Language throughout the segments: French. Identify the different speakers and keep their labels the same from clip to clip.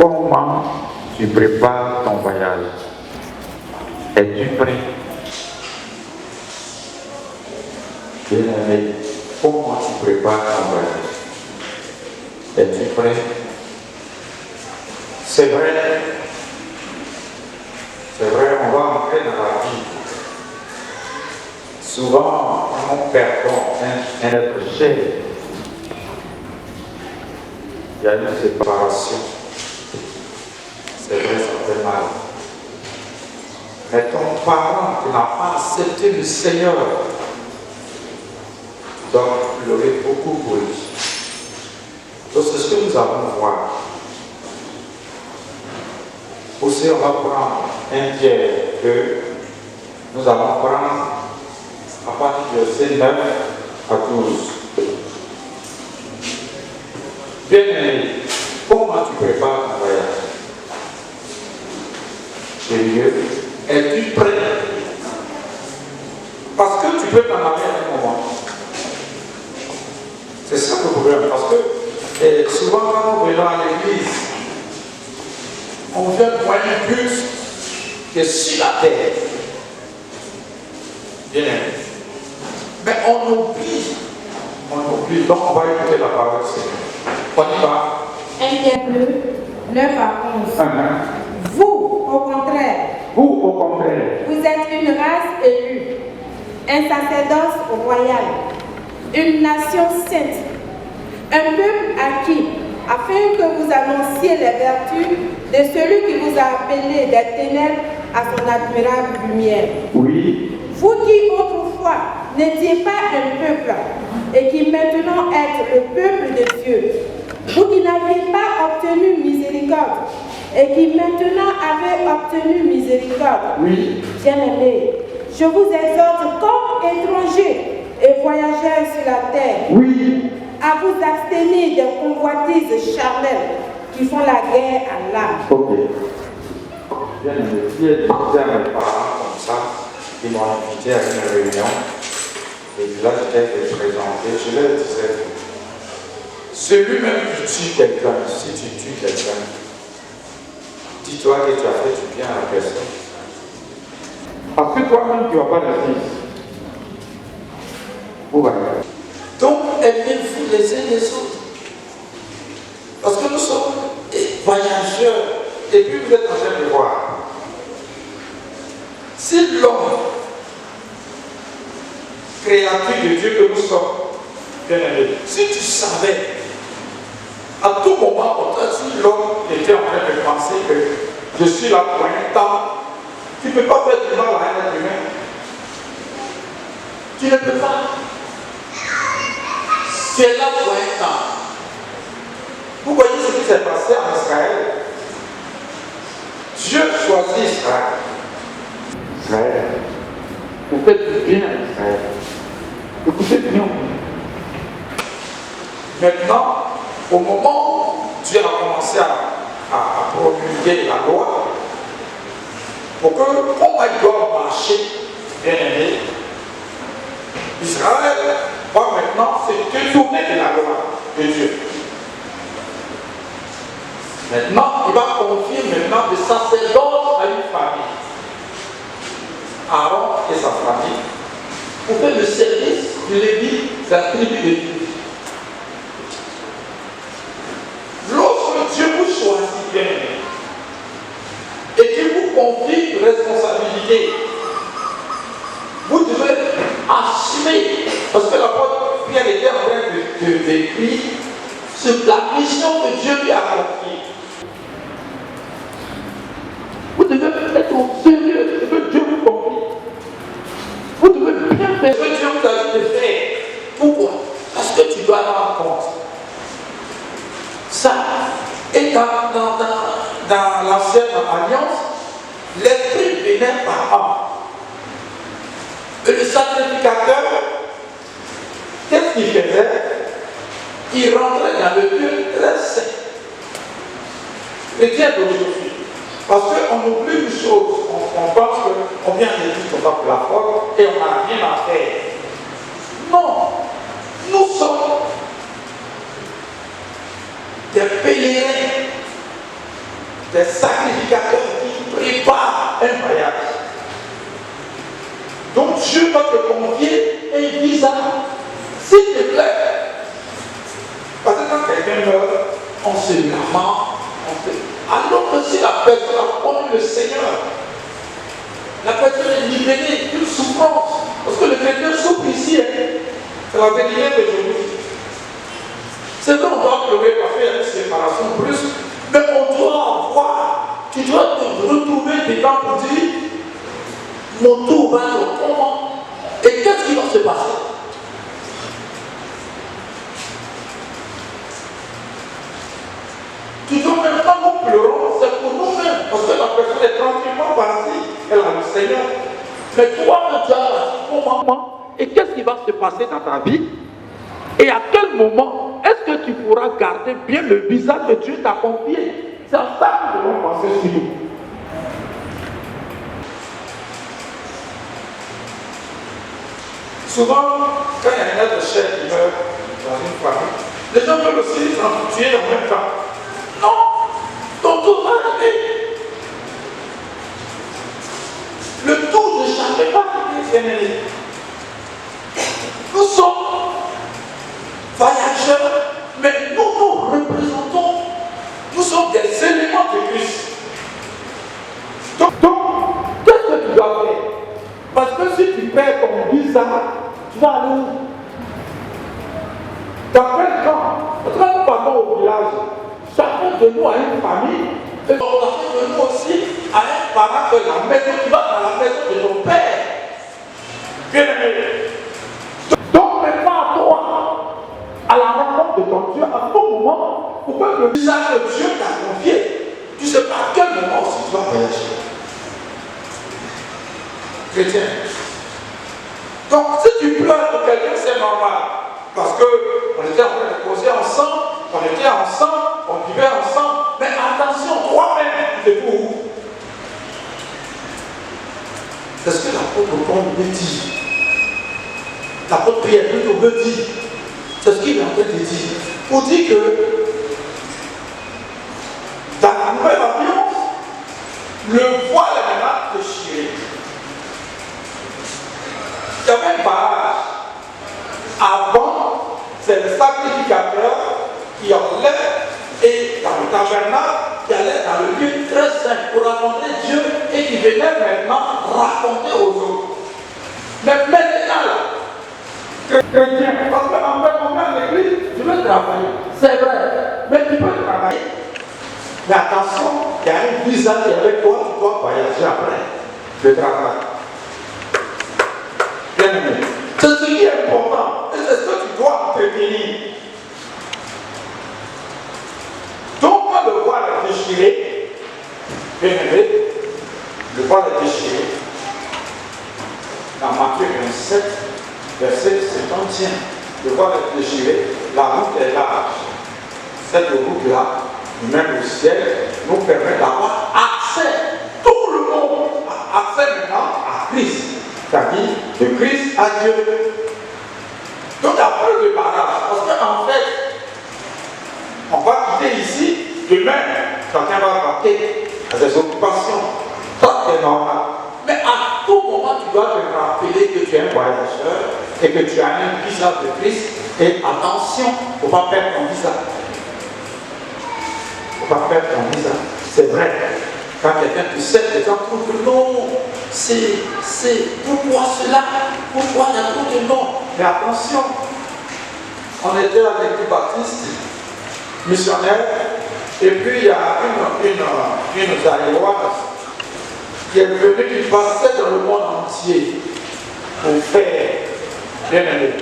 Speaker 1: Comment tu prépares ton voyage? Es-tu prêt? Bien-aimé, comment tu prépares ton voyage? Es-tu prêt? C'est vrai, on va entrer dans la vie. Souvent, on perd un être cher. Il y a une séparation. C'est vrai, ça fait mal. Mais ton parent qui n'a pas accepté le Seigneur doit pleurer beaucoup pour lui. Donc c'est ce que nous allons voir. Aussi, on va prendre un tiers que nous allons prendre à partir du verset 9 à 12. Bien-aimé, comment tu prépares ton voyage? Sérieux, es-tu prêt? Parce que tu peux t'en aller à un moment. C'est ça le problème. Parce que souvent, quand nous venons à l'église, on vient pour un but qui est sur la terre. Bien-aimé. Mais on oublie. Donc on va écouter la parole du Seigneur. On y va.
Speaker 2: 1 Pierre 2, 9 à 11. Vous, au contraire, vous êtes une race élue, un sacerdoce royal, une nation sainte, un peuple acquis, afin que vous annonciez les vertus de celui qui vous a appelé des ténèbres à son admirable lumière.
Speaker 1: Oui.
Speaker 2: Vous qui autrefois n'étiez pas un peuple et qui maintenant êtes le peuple de Dieu, vous qui n'aviez pas obtenu miséricorde et qui maintenant avez obtenu miséricorde.
Speaker 1: Oui.
Speaker 2: Bien-aimés, je vous exhorte comme étrangers et voyageurs sur la terre,
Speaker 1: Oui.
Speaker 2: à vous abstenir des convoitises charnelles qui font la guerre à l'âme.
Speaker 1: Ok. Bien-aimé, si elle disait à mes parents comme ça, ils m'ont invité à une réunion, et là j'étais présenté, je leur disais, celui-même qui tue quelqu'un, si tu tues quelqu'un, dis-toi que tu as fait du bien à la personne. Parce que toi-même tu n'as pas de fils. Voilà.
Speaker 3: Donc, aimez-vous les uns les autres. Parce que nous sommes voyageurs.
Speaker 1: Et puis vous êtes en train de voir. Si l'homme, créature de Dieu que nous sommes, bien aimé, si tu savais, à tout moment, si l'homme était en train de penser que je suis là pour un temps, tu ne peux pas faire du mal à un être humain. Tu ne peux pas. Tu es là pour un temps. Vous voyez ce qui s'est passé en Israël. Dieu choisit Israël. Israël. Vous faites du bien à Israël. Écoutez bien. Maintenant, au moment où Dieu a commencé à promulguer la loi, pour que, comment il doit marcher, bien aimé, Israël va maintenant se détourner de la loi de Dieu. Maintenant, il va confier maintenant le sacerdoce à une famille. Aaron et sa famille pour faire le service de Lévi, de la tribu de Dieu. Lorsque Dieu vous choisit bien et qu'il vous confie une responsabilité, vous devez assumer, parce que l'apôtre Pierre était en train de décrire la mission que Dieu lui a confiée. Vous devez être au sérieux de ce que Dieu vous confie. Vous devez bien faire ce que Dieu vous a dit de faire. Pourquoi? Parce que tu dois rendre compte. Ça, et dans l'ancienne alliance, l'esprit venait par an. Et le sacrificateur, qu'est-ce qu'il faisait? Il rentrait dans le lieu très saint. Le Dieu d'aujourd'hui. Parce qu'on oublie une chose, on pense qu'on vient de dire qu'on va pour la forme et on n'a rien à faire. Non, nous sommes des pèlerins des sacrificateurs qui préparent un voyage. Donc Dieu va te confier un visa, s'il te plaît. Parce que quand quelqu'un meurt, on se lamente, alors que si la personne a connu le Seigneur, la personne est libérée d'une souffrance. Parce que le chrétien souffre ici, c'est la vérité que je vous dis. C'est vrai, on doit pleurer parce qu'il y a une séparation brusque, mais on doit voir, tu dois te retrouver des temps pour dire, mon tour va être comment, et qu'est-ce qui va se passer? Tu dois même pas nous pleurons, c'est pour nous-mêmes, parce que la personne est tranquillement partie, elle a le Seigneur. Mais toi, tu as comment, et qu'est-ce qui va se passer dans ta vie? Et à quel moment est-ce que tu pourras garder bien le visage que Dieu t'a confié? C'est à ça que nous devons penser sur nous. Souvent, quand il y a un être de chair qui meurt dans une famille, les gens veulent aussi s'en tuer en même temps. Non, ton tour va arriver. Le tour ne jamais pas arriver. Nous sommes voyageurs, mais nous représentons, nous sommes des éléments de Christ. Donc qu'est-ce que tu dois faire? Parce que si tu perds ton visa, tu vas aller où? Dans quel camp? Quand nous partons au village, chacun de nous a une famille, et chacun de nous aussi a un parent de la maison, tu vas dans la maison de ton père. Bien aimé. Donc prépare toi à la rencontre de ton Dieu à tout moment, pour que le visage que Dieu t'a confié, tu ne sais pas à quel moment aussi tu vas voyager. Chrétien. Donc si tu pleures pour quelqu'un, c'est normal. Parce qu'on était en train de causer ensemble, on était ensemble, on vivait ensemble. Mais attention, toi-même, tu es où? C'est ce que l'apôtre Paul me dit. L'apôtre Pierre plutôt me dit. C'est ce qu'il est en train de dire. Pour dire que dans la nouvelle alliance, le voile est maintenant déchiré. Il y avait un barrage. Avant, c'est le sacrificateur qui enlève et dans le tabernacle, qui allait dans le lieu très saint pour rencontrer Dieu et qui venait maintenant raconter aux autres. Mais maintenant, chrétien, parce qu'en fait, on va à l'église, tu veux travailler, c'est vrai, mais tu peux travailler. Mais attention, il y a un visa qui est avec toi, tu dois voyager après le travail. Bien aimé. C'est ce qui est important, et c'est ce que tu dois entretenir. Donc, quand le voile est déchiré, bien aimé, le voile est déchiré. Dans Matthieu 27, verset 51, le voile est déchiré, la route est large. Cette route-là, même le ciel, nous permet d'avoir accès, tout le monde a accès maintenant à Christ. C'est-à-dire de Christ à Dieu. Donc après le barrage, parce qu'en fait, on va quitter ici, demain, chacun va partir à ses occupations. Ça c'est normal. Mais à tout moment, tu dois te rappeler que tu es un voyageur et que tu as un visa de Christ. Et attention, il ne faut pas perdre ton visa. Il ne faut pas perdre ton visa. C'est vrai. Quand quelqu'un te sait, les gens trouvent que non, c'est pourquoi cela, pourquoi il y a trop de noms. Mais attention, on était à l'église baptiste, missionnaire, et puis il y a une Zaïroise qui est venue, qui passait dans le monde entier pour faire, bien aimé,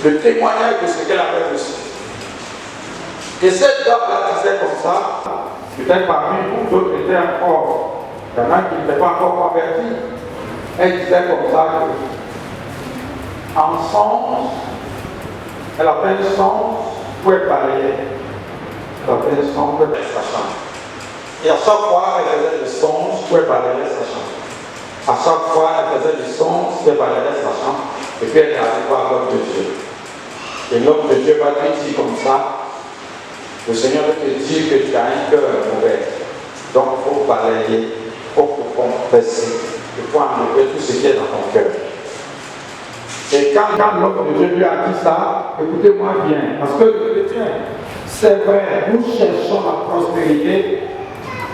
Speaker 1: le témoignage de ce qu'elle avait reçu. Et cette dame la disait comme ça, peut-être parmi vous, d'autres étaient encore, il y en a qui n'étaient pas encore convertis. Elle disait comme ça que, en songe, elle a fait un songe où elle balayait. Elle a fait un songe où elle balayait sa chambre. Et à chaque fois, elle faisait le songe où elle balayait sa chambre. À chaque fois, elle faisait le songe où elle balayait sa chambre. Et puis elle est allée voir l'homme de Dieu. Et l'homme de Dieu va lui dire comme ça, le Seigneur te dit que tu as un cœur mauvais. Donc il faut balayer, il faut confesser, il faut enlever tout ce qui est dans ton cœur. Et quand l'homme de Dieu lui a dit ça, écoutez-moi bien, parce que le chrétien, c'est vrai, nous cherchons la prospérité,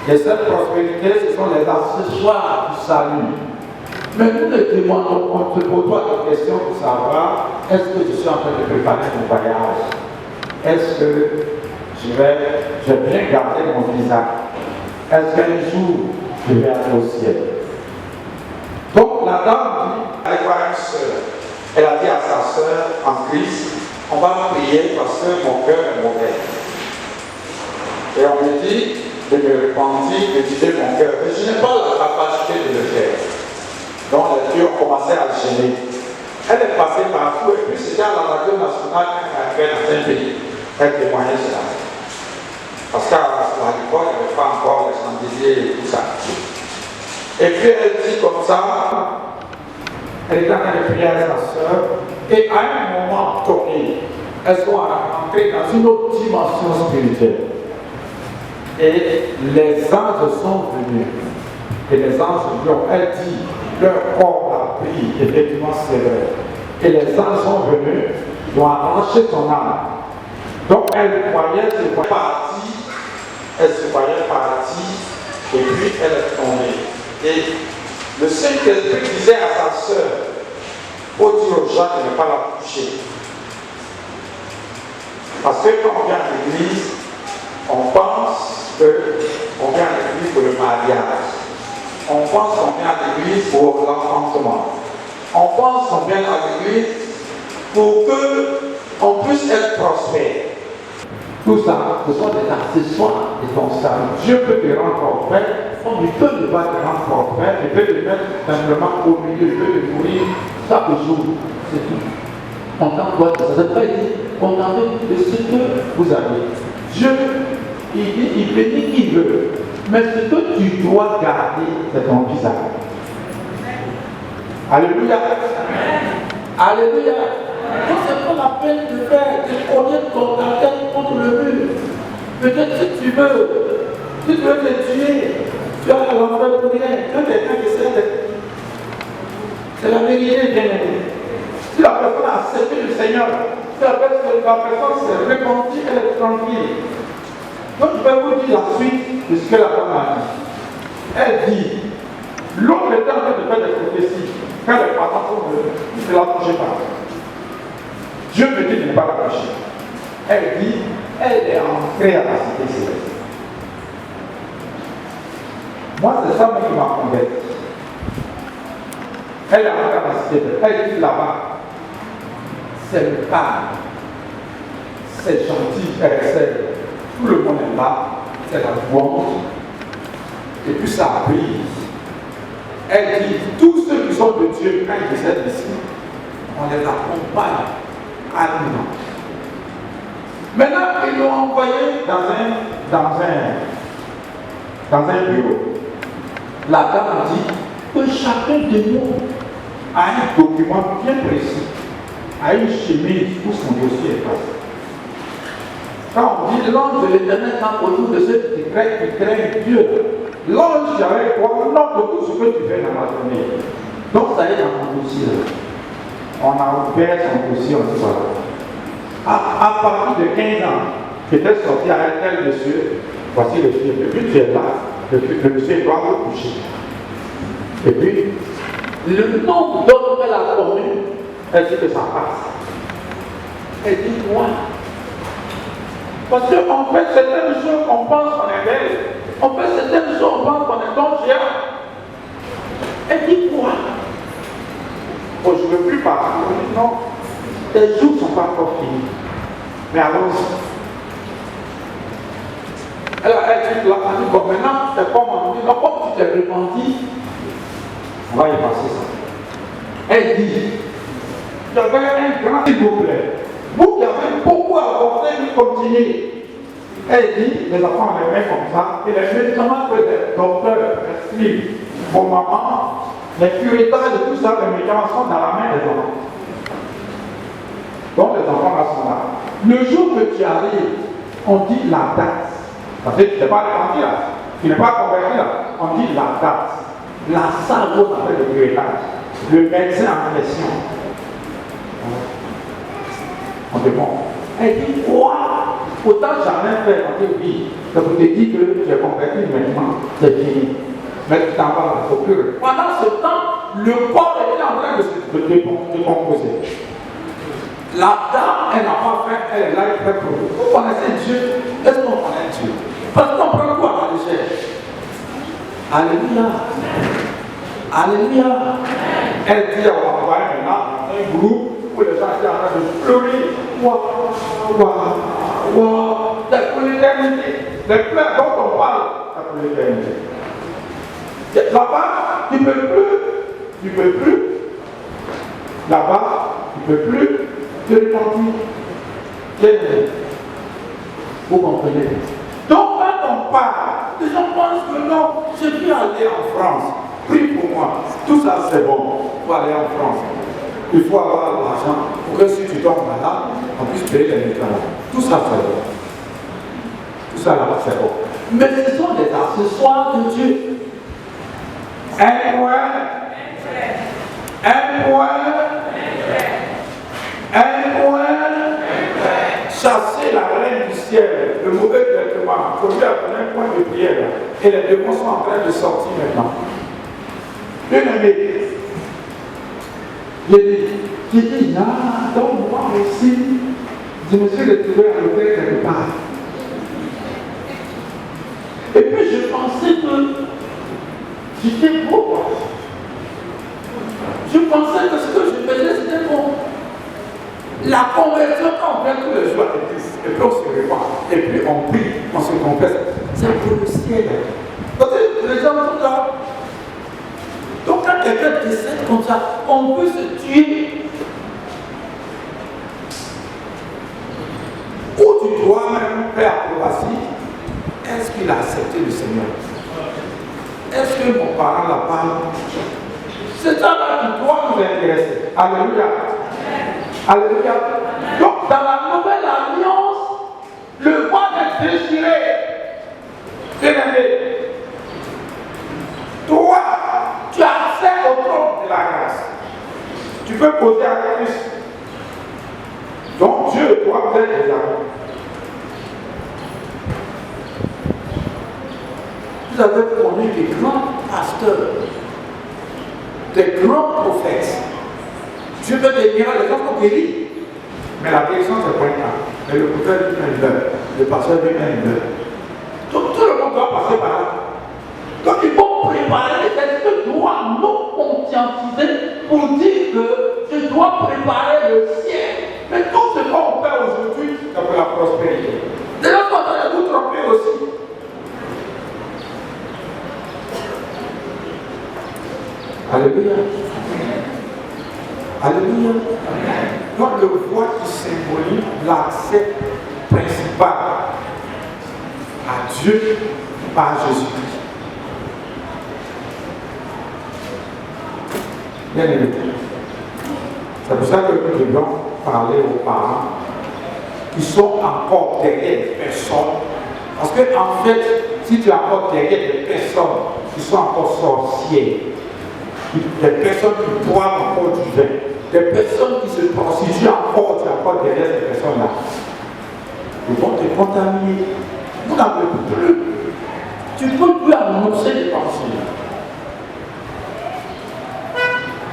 Speaker 1: et cette prospérité, ce sont les accessoires du salut. Mais nous ne demandons, on te pose pas la question pour savoir, est-ce que je suis en train de préparer mon voyage? Est-ce que je vais bien garder mon visage? Est-ce qu'un jour, je vais aller au ciel? Donc la dame dit, elle voit une sœur. Elle a dit à sa sœur en Christ, on va prier parce que mon cœur est mauvais. Et on me dit de me repentir, de vider mon cœur. Mais je n'ai pas la capacité de le faire. Donc les dieux ont commencé à gêner. Elle est passée partout et puis c'était à la radio nationale qu'elle a fait dans un pays. Elle témoignait cela. Parce qu'à l'époque, il n'y avait pas encore les chandeliers et tout ça. Et puis elle dit comme ça, elle est en train de prier à sa soeur, et à un moment donné, elles sont entrées dans une autre dimension spirituelle. Et les anges sont venus. Et les anges lui ont dit, leur corps a pris, effectivement c'est vrai. Et les anges sont venus, ils ont arraché son âme. Donc elle croyait se voyait partie, elle se voyait partie, et puis elle est tombée. Et le Saint-Esprit disait à sa sœur, il faut dire aux gens de ne pas la toucher. Parce que quand on vient à l'église, on pense qu'on vient à l'église pour le mariage. On pense qu'on vient à l'église pour l'enfantement. On pense qu'on vient à l'église pour qu'on puisse être prospère. Tout ça, ce sont des accessoires de ton salut. Dieu peut te rendre prophète, il peut ne pas te rendre prophète, il peut te mettre simplement au milieu, il peut te nourrir chaque jour. C'est tout. Contente-toi de ça. C'est pas dit, contentez de ce que vous avez. Dieu, il bénit qui veut, mais ce que tu dois garder, c'est ton visage. Alléluia. Alléluia. Donc c'est pas la peine de faire, de connaître ton tête contre le mur. Peut-être si tu veux te tuer, tu as l'enfer pour rien. Quand quelqu'un qui sait, c'est la vérité, bien aimé. Si la personne a accepté le Seigneur, si la personne s'est repentie, elle est tranquille. Donc je vais vous dire la suite de ce que la femme a dit. Elle dit, l'autre était en train de faire des prophéties. Quand les parents sont venus, il ne la touchez pas. Dieu me dit de ne pas la toucher. Elle dit, elle est entrée à la cité céleste. Moi, c'est ça qui m'a convaincu. Elle est entrée à la cité céleste. Elle dit là-bas, c'est le calme, c'est gentil, tout le monde est là, c'est la louange, et puis ça brille. Elle dit, tous ceux qui sont de Dieu, quand ils viennent ici, on les accompagne alléluia. Maintenant, ils l'ont envoyé dans un bureau. La dame dit que chacun de nous a un document bien précis, a une chemise où son dossier est passé. Quand on dit l'ange de l'Éternel campe autour de ceux qui craignent Dieu, l'ange avec toi, note tout ce que tu fais dans la journée. Donc ça y est dans mon dossier. On a ouvert son dossier, on dit voilà. À partir de 15 ans, j'étais sorti avec tel monsieur, voici le film, et puis tu es là, le monsieur doit me coucher. Et puis, le nombre d'hommes qu'elle a connu, elle dit que ça passe. Elle dit moi. Parce qu'en fait, certaines choses, on pense qu'on est belle. On fait certaines choses, on pense qu'on est dangereux. Elle dit quoi? Oh, je ne veux plus parler. Non, les jours ne sont pas encore finis. Mais allons-y. Elle dit là, elle dit, bon, maintenant, c'est comme on dit, non, comme tu t'es repenti, on va y passer ça. Elle dit, j'avais un grand, s'il vous plaît. Vous qui avez beaucoup apporté, vous continuez. Elle dit, les enfants avaient mains comme ça, et les médicaments que les docteurs prescrivent pour maman, les curetages et tout ça, les médicaments sont dans la main des enfants. Donc les enfants là sont là. Le jour que tu arrives, on dit la date. Parce que tu n'es pas repenti là.
Speaker 4: Tu n'es pas converti là. On dit la date. La salle où on appelle le greffage. Le médecin en question. On demande. Elle dit quoi? Autant jamais fait dans tes vies. Donc on te dit que tu es converti maintenant. C'est fini. Mais tu t'en vas au procureur. Pendant ce temps, le corps était en train de se décomposer. La dame, elle n'a pas fait, elle est là, elle fait pour vous. Vous connaissez Dieu? Est-ce qu'on connaît Dieu? Parce qu'on prend quoi à la légère? Alléluia. Alléluia. Elle dit, on va envoyer maintenant un groupe où les gens sont en train de pleurer. C'est pour l'éternité. Les pleurs dont on parle, c'est pour l'éternité. Là-bas, tu ne peux plus. Là-bas, tu ne peux plus te repentir. Vous comprenez? Donc, quand on parle, les gens pensent que non, je peux aller en France. Prie pour moi. Tout ça, c'est bon. Il faut aller en France. Il faut avoir l'argent pour que si tu tombes malade, on puisse payer les médicaments. Tout ça, c'est bon. Tout ça, là-bas, c'est bon. Mais ce sont des accessoires de Dieu. Un point. Chasser la reine du ciel, le mauvais traitement, il faut lui apprendre un point de prière. Et les démons sont en train de sortir maintenant. Bien aimé, j'ai dit, donc moi aussi, je me suis retrouvé à l'hôtel quelque part. Et puis je pensais que j'étais beau. Je pensais que ce que je faisais, c'était bon. La conversion, quand on vient tous les jours à l'église, et puis on se répand, et puis on prie, on se confesse, c'est pour le ciel. Donc les gens sont là. Donc quand quelqu'un décède comme ça, on peut se tuer. Ou tu dois même faire acrobatie. Est-ce qu'il a accepté le Seigneur? Est-ce que mon parent l'a pas? C'est ça là qui doit nous intéresser. Alléluia. Alléluia. Donc dans la nouvelle alliance, le voile est déchiré. Bien-aimé, toi, tu as accès au trône de la grâce. Tu peux poser à Christ. Donc Dieu et toi, vous êtes des amis. Vous avez connu des grands pasteurs, des grands prophètes. Dieu peut te dire, les gens sont guéris. Mais la guérison, c'est pas un cas. Mais le prophète lui-même meurt. Le pasteur lui-même meurt. Donc tout le monde doit passer par là. Donc il faut préparer les textes que doit nous conscientiser pour dire que je dois préparer le ciel. Mais tout ce qu'on fait aujourd'hui, c'est pour la prospérité. Les gens sont en train de vous tromper aussi. Alléluia. Alléluia. Donc le voile qui symbolise l'accès principal à Dieu par Jésus-Christ. Bien aimé. C'est pour ça que nous devons parler aux parents qui sont encore derrière des personnes. Parce que en fait, si tu es encore derrière des personnes qui sont encore sorcières, des personnes qui boivent encore du vin, des personnes qui se prostituent encore, tu es encore derrière ces personnes-là, ils vont te contaminer. Vous n'avez plus. Tu ne peux plus annoncer des pensées.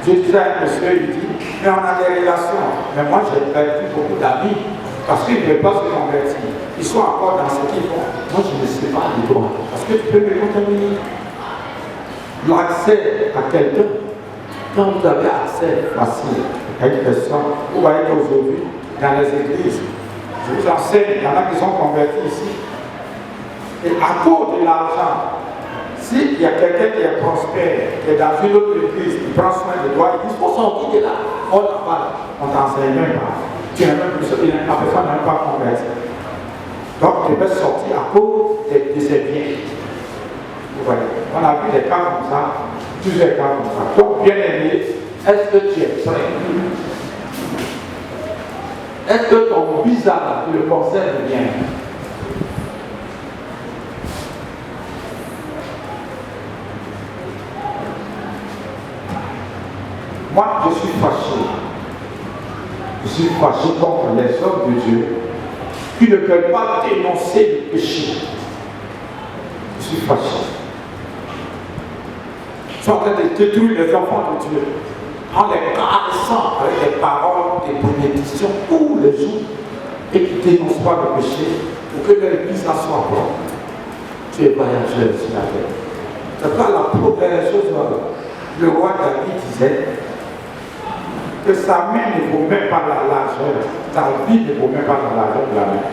Speaker 4: Je disais à un monsieur, il dit, mais on a des relations. Mais moi, j'ai perdu beaucoup d'amis parce qu'ils ne veulent pas se convertir. Ils sont encore dans ce qu'ils font. Moi, je ne sais pas les droits. Parce que tu peux me contaminer. L'accès à quelqu'un, quand vous avez accès facile à une personne, vous voyez qu'aujourd'hui, dans les églises, je vous enseigne, il y en a qui sont convertis ici. Et à cause de l'argent, s'il y a quelqu'un qui est prospère, qui est dans une autre église, qui prend soin de toi, il faut sortir de là. On n'en parle, on t'enseigne même pas. Tu n'es même plus, la personne n'est même pas convertie. Donc tu peux sortir à cause de ses biens. Vous voyez, on a vu des cas comme ça, plusieurs cas comme ça. Donc, bien aimé, est-ce que tu es prêt? Est-ce que ton visa te le concerne bien? Moi, je suis fâché. Je suis fâché contre les hommes de Dieu qui ne veulent pas dénoncer le péché. Je suis fâché. Ils sont en train de détruire les enfants de Dieu en les caressant avec des paroles, des bénédictions tous les jours et qui ne dénoncent pas le péché pour que l'église en soit bonne. Tu es voyageur sur la terre. C'est pas la première chose. Le roi David disait que sa main ne vaut même pas la largeur, ta vie ne vaut même pas la largeur de la main.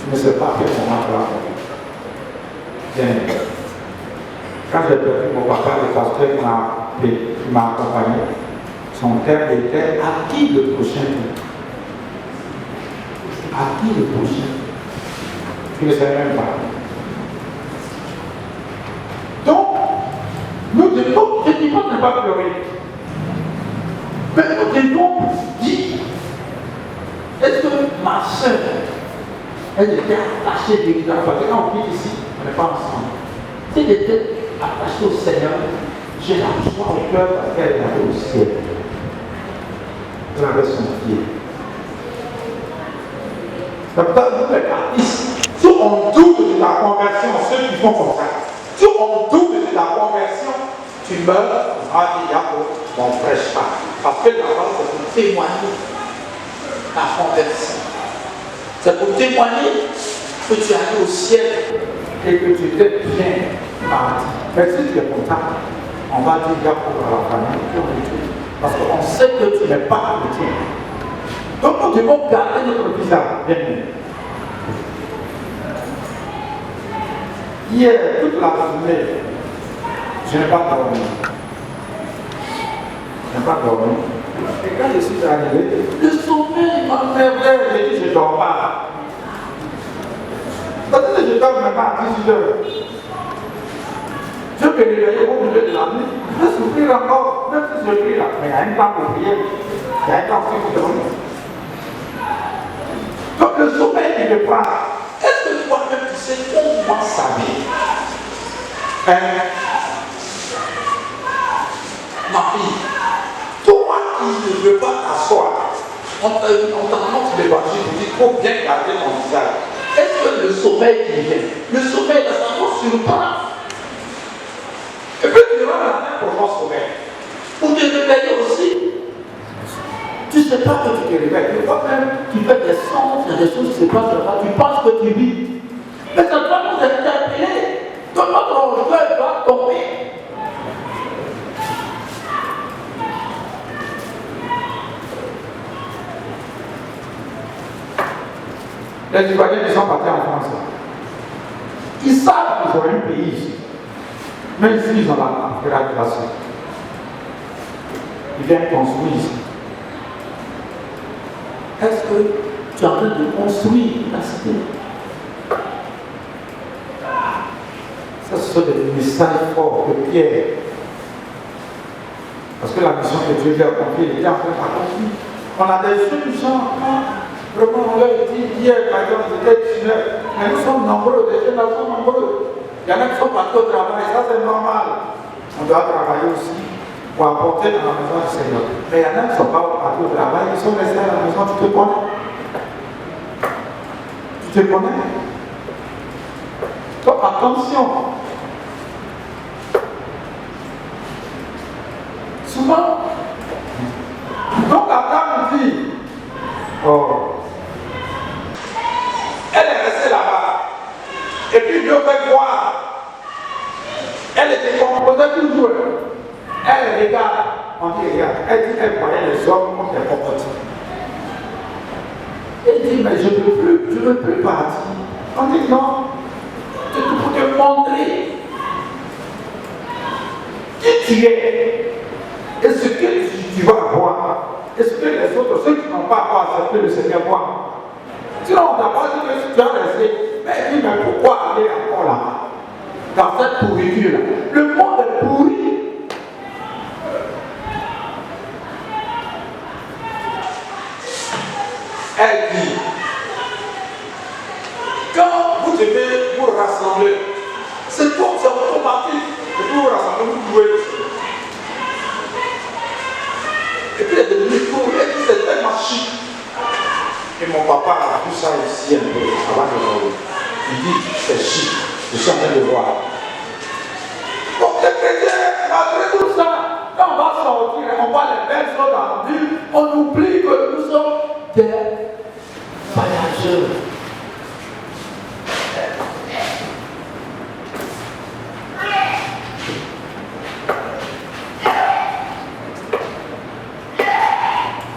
Speaker 4: Tu ne sais pas à quel moment tu vas mourir. Bien. Quand j'ai perdu mon papa, le pasteur qui m'a accompagné, son terme était à qui le prochain tour? À qui le prochain? Tu ne sais même pas. Donc, nous devons, je ne dis pas de ne pas pleurer, mais nous devons dire, est-ce que ma soeur, elle était attachée d'évidemment, parce que quand on vit ici, on n'est pas ensemble. Si elle était attachée au Seigneur, j'ai la joie au cœur parce qu'elle est allée au ciel. Elle avait son pied. C'est pour ça que nous, les baptistes, si on doute de ta conversion, ceux qui font comme ça, si on doute de ta conversion, tu meurs, on ne prêche pas. Parce que la parole, c'est pour témoigner ta conversion. C'est pour témoigner que tu es allé au ciel et que tu étais bien parti. Mais si tu es content, on va dire Jacob à la famille, parce qu'on sait que tu n'es pas chrétien. Donc nous devons garder notre visage bien mis. Hier, toute la journée, je n'ai pas dormi. Je n'ai pas dormi. Et quand je suis arrivé, le sommeil m'a fait vrai, j'ai dit je ne dors pas. Parce que je dors même pas à 18 heures. Je me réveillais au milieu de la nuit, je souffrir encore, même si je prie là. Mais il y a un temps pour prier, il y a un temps pour dormir. Donc le sommeil qui me prend, est-ce que toi-même tu sais comment ça vient? Ma fille, toi qui ne veux pas t'asseoir, on t'annonce l'évangile, on dit qu'il faut bien garder ton visage. Est-ce que le sommeil qui vient, le sommeil, ça nous surprend? Et puis tu vas la main pour ton sommeil. Pour te réveiller aussi. Tu ne sais pas que tu te réveilles. Tu vois même, tu fais des sons, il y a des choses qui se passent là-bas, tu penses que tu vis. Mais ça doit nous interpeller. Donc notre orgueil va tomber. Les Ivoiriens qui sont partis en France, ils savent qu'ils ont un pays ici. Même s'ils ont la graduation. Ils viennent construire ici. Est-ce que tu es en train de construire la cité? Ça, ce sont des messages forts de Pierre. Parce que la mission que Dieu lui a confiée, il est en train d'accomplir. On a des jeunes gens, vraiment, on leur dit hier, par exemple, ils étaient 19, mais nous sommes nombreux, les jeunes sont nombreux. Il y en a qui sont partis au travail, ça c'est normal. On doit travailler aussi pour apporter dans la maison du Seigneur. Mais il y en a qui ne sont pas partis au travail, ils sont restés à la maison, tu te connais? Tu te connais? Donc attention. Souvent, donc la dame dit, oh, elle est restée là-bas. Et puis Dieu fait voir. Elle était composée toujours. Elle regarde, on dit regarde, elle dit qu'elle voyait les hommes comme des cocottes. Elle dit mais je ne veux plus partir. On dit non, c'est pour te montrer qui tu es et ce que tu vas voir et ce que les autres, ceux qui n'ont pas accepté le Seigneur voient. Sinon on t'a pas dit que tu vas rester. Mais elle dit, mais pourquoi aller encore là-bas? Dans cette pourriture-là. Le monde est pourri. Elle dit, quand vous devez vous rassembler, c'est automatique. Et vous vous rassemblez, vous pouvez.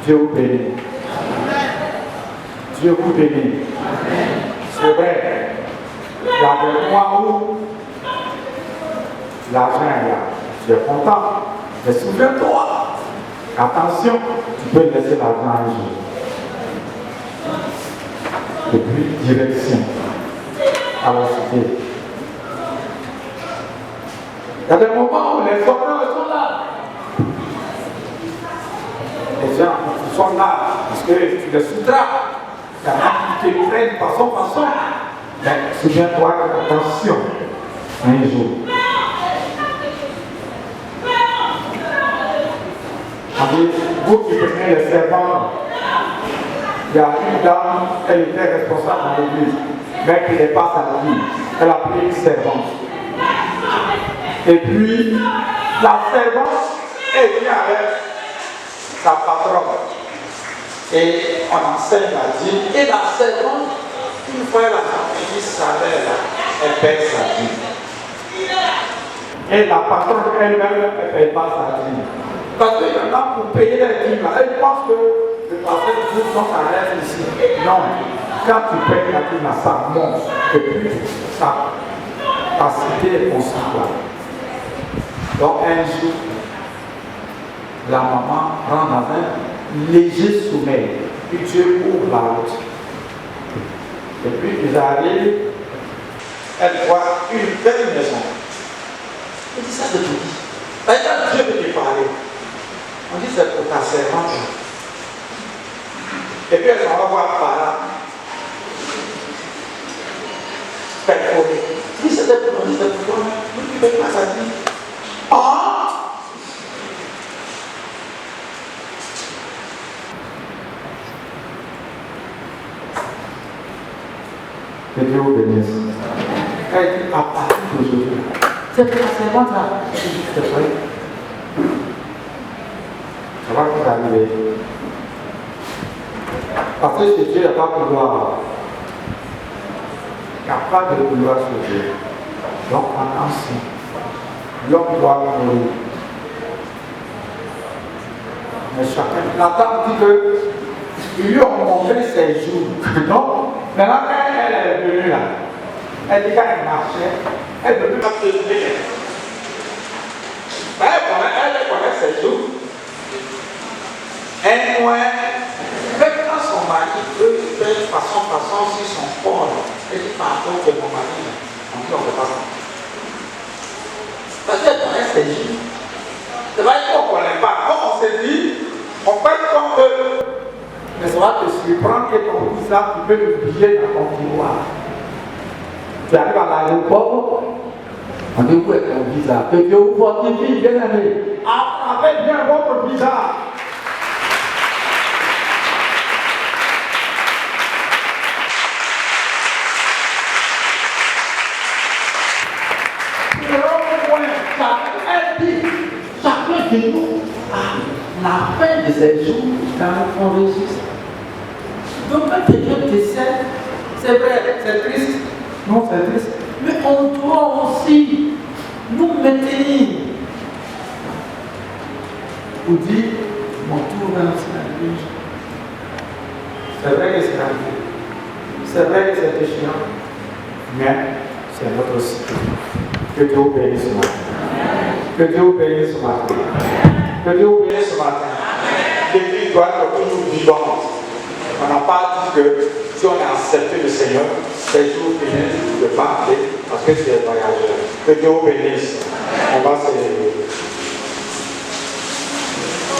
Speaker 4: Dieu vous bénit. Dieu vous bénit. C'est vrai. Il y a des mois où l'argent est là. Tu es content. Mais souviens-toi, attention, tu peux laisser l'argent un jour. Et puis, direction à la cité. Il y a des moments où les honneurs sont là. Les gens sont là parce que tu les soudras. Il y en a qui te prennent façon. Mais souviens-toi que, attention, un jour. Vous qui prenez les servants, il y a une dame, elle était responsable dans l'église, mais qui n'est pas sa vie. Elle a pris une servante. Et puis, la servante est venue avec sa patronne. Et on enseigne la dîme. Et la servante, une fois elle a fini sa salaire, elle paie sa dîme. Et la patronne elle-même, elle ne paye pas sa dîme. Parce qu'il y en a pour payer les dîmes. Elle pense que le pasteur du groupe, non, ça reste ici. Non. Quand tu payes la dîme, ça monte. Et puis, ta cité est construite. Donc, un jour, la maman rentre dans un léger sommeil. Puis Dieu ouvre la route. Et puis, ils arrivent. Elle voit une belle maison. Elle dit ça de tout. Quand Dieu veut te parler, on dit c'est pour ta servante. Et puis elle s'en va voir par là. Perforé. Il dit c'était pour toi. Vous ne pouvez pas ça dire. Ah! Que Dieu vous bénisse. Elle dit à partir d'aujourd'hui. C'est pour la servante là. C'est vrai. Ça va vous arriver. Parce que chez Dieu, il n'y a pas de pouvoir. Il n'y a pas de pouvoir sur Dieu. Donc, en ancien, l'homme doit mourir. Mais chacun. La dame dit qu'ils lui ont montré ses jours. Donc, maintenant, quand elle est venue là, elle dit qu'elle marchait, elle ne peut pas se lever. Elle connaît ses jours. Un mois, maintenant son mari peut faire façon sur son corps. Elle dit par rapport que mon mari, on dit on ne peut pas ça. Parce qu'elle connaît ses jours. C'est vrai qu'on ne connaît pas. Quand on se dit, on fait comme eux. Mais ça va te surprendre que ton visa, tu peux l'oublier dans ton tiroir. Tu arrives à l'aéroport, on dit où est ton visa? Que Dieu vous fortifie, bien aimé. Attrapez bien votre visa. Elle dit, chacun de nous, à la fin de ses jours, quand on enregistre. Donc quand quelqu'un décède, c'est vrai, c'est triste. Non, c'est triste. Mais on doit aussi nous maintenir. Pour dire, mon tour va arriver. C'est vrai que c'est arrivé. C'est vrai que c'est déchirant. Mais c'est notre cycle. Que Dieu vous bénisse ce matin. Que Dieu vous bénisse ce matin. Que Dieu vous bénisse ce matin. L'Église doit être toujours vivante. On n'a pas dit que si on a accepté le Seigneur, ces jours finissent de parler parce que c'est un voyageur. Que Dieu vous bénisse. On va se